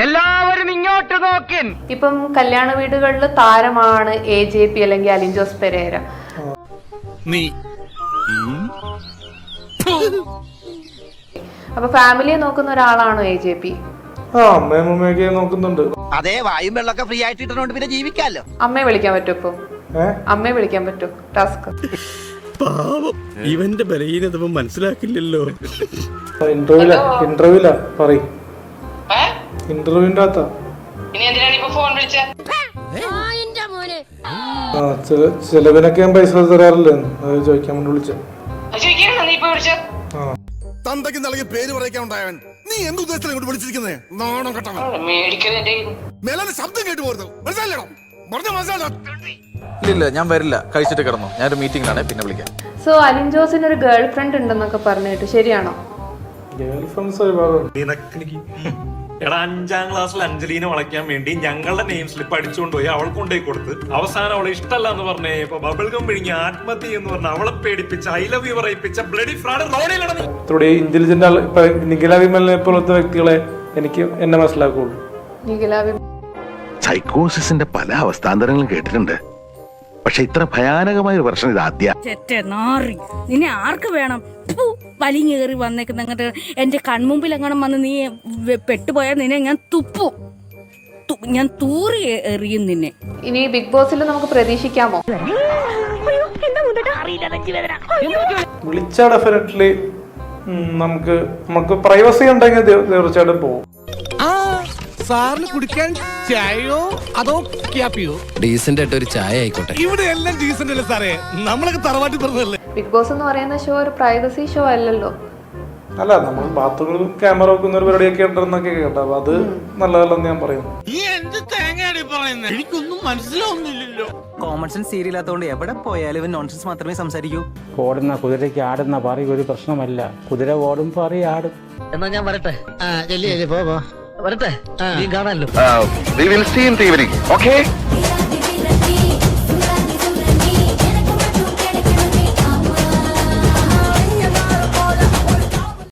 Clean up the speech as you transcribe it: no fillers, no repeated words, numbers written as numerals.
എല്ലാവരും ഇങ്ങോട്ട് നോക്കിൻ. ഇപ്പം കല്യാണ വീടുകളിൽ താരമാണ് AJP അല്ലെങ്കിൽ അലിൻ ജോസ് പെരേര. അപ്പൊ ഫാമിലിയെ നോക്കുന്ന ഒരാളാണോ AJP? അമ്മയൊക്കെ നോക്കുന്നുണ്ട്. അതെ, വായും വെള്ളമൊക്കെ ഫ്രീ ആയിട്ട് ഇട്ടുകൊണ്ട് പിന്നെ ജീവിക്കാലോ. അമ്മയെ വിളിക്കാൻ പറ്റുമോ ഇപ്പൊ? അമ്മയെ വിളിക്കാൻ പറ്റുമോ? ടാസ്ക് പാവം, ഇവന്റെ ബലഹീനത മനസ്സിലാക്കില്ലല്ലോ. ഇന്റർവ്യൂല പറയും, ഇന്റർവ്യൂവിന്റെ അകത്താ. ചെലവിനൊക്കെ ഞാൻ പൈസ തരാറില്ലേ, അത് ചോദിക്കാൻ വേണ്ടി വിളിച്ച. തന്തയ്ക്ക് നൽകിയ പേര് പറയിക്കാണ്ടായവൻ നീ എന്ത് ഉദ്ദേശത്തിലാണ് ഇങ്ങോട്ട് വിളിച്ചിരിക്കുന്നേ? നാണം കെട്ടവൻ. മേലാന്റെ ശബ്ദം കേട്ടു പോരുന്നു, മനസ്സിലായില്ലോ? ഇല്ല, ഞാൻ വരില്ല, കഴിച്ചിട്ട് കിടന്നു. ഞാനൊരു മീറ്റിംഗിലാണ്, പിന്നെ വിളിക്കാം. സോ അലിൻ ജോസിന് ഒരു ഗേൾ ഫ്രണ്ട് ഉണ്ടെന്നൊക്കെ പറഞ്ഞിട്ട് ശരിയാണോ? ഗേൾ ഫ്രണ്ട്സ് ഒരുപാട്. എടാ, 5ാം ക്ലാസ്സിൽ അഞ്ജലീനെ വളയ്ക്കാൻ വേണ്ടി ഞങ്ങളുടെ നെയിം സ്ലിപ്പ് അടിച്ചുകൊണ്ടുപോയി അവൾക്ക് കൊണ്ടുപോയി കൊടുത്ത് അവസാനം അവളെ ഇഷ്ടമല്ല എന്ന് പറഞ്ഞേ ഇപ്പൊ ബബിൾഗം വിഴുങ്ങി ആത്മഹത്യ എന്ന് പറഞ്ഞ അവളെ പേടിപ്പിച്ച ഐ ലവ് യു പറയിപ്പിച്ച ബ്ലഡി ഫ്രോഡ് റോഡിലാണ്. ഇന്റലിജന്റ് നിഖില വിമലിനെ പോലത്തെ വ്യക്തികളെ എന്നെ മനസ്സിലാക്കുള്ളൂ. സൈക്കോസിന്റെ പല അവസ്ഥാന്തരങ്ങളും കേട്ടിട്ടുണ്ട്, പക്ഷെ ഇത്ര ഭയാനകമായ ഒരു പ്രശ്നം ഇത് ആദ്യ. നിന്നെ ആർക്ക് വേണം? വലിഞ്ഞേറി വന്നേക്കുന്ന എന്റെ കൺമുമ്പിൽ എങ്ങനെ വന്ന് നീ പെട്ടുപോയാൽ നിന്നെ ഞാൻ ഞാൻ തൂറി എറിയും നിന്നെ. ഇനി ബിഗ് ബോസിൽ നമുക്ക് പ്രതീക്ഷിക്കാമോ? വിളിച്ചാൽ ഡെഫിനറ്റ്ലി നമുക്ക് പ്രൈവസി ഉണ്ടെങ്കിൽ തീർച്ചയായിട്ടും പോകും. സാറിന് കുടിക്കാൻ ചായയോ അതോ ക്യാപ്പിയോ? ഡീസന്റ് ആയിട്ട് ഒരു ചായ ആയിക്കോട്ടെ. ഇവിടെ എല്ലാം ഡീസന്റ് അല്ലേ സാറേ, നമ്മളൊക്കെ തറവാട്ടി പറഞ്ഞല്ലേ. ബിഗ് ബോസ് എന്ന് പറയുന്ന ഷോ ഒരു പ്രൈവസി ഷോ അല്ലല്ലോ. അല്ല, നമ്മൾ ബാത്റൂമിൽ ക്യാമറ വെക്കുന്ന ഒരു പരിപാടിയൊക്കെ ഉണ്ടെന്നൊക്കെ കേട്ടോ, അപ്പൊ അത് നല്ലതല്ലെന്ന് ഞാൻ പറയുന്നു. എനിക്കൊന്നും മനസ്സിലാവുന്നില്ലല്ലോ. കോമൺ സെൻസ് സീരിയലാത്തോണ്ട് എവിടെ പോയാലും ഇവൻ നോൺസെൻസ് മാത്രമേ സംസാരിക്കൂ. ഓടുന്ന കുതിരയ്ക്ക് ആടുന്ന പറയും ഒരു പ്രശ്നമല്ല, കുതിര ഓടും പറയും ആടും. എന്നാ ഞാൻ വരട്ടെ, വരട്ടെ, നീ കാണാമല്ലോ. We will see in the evening, okay?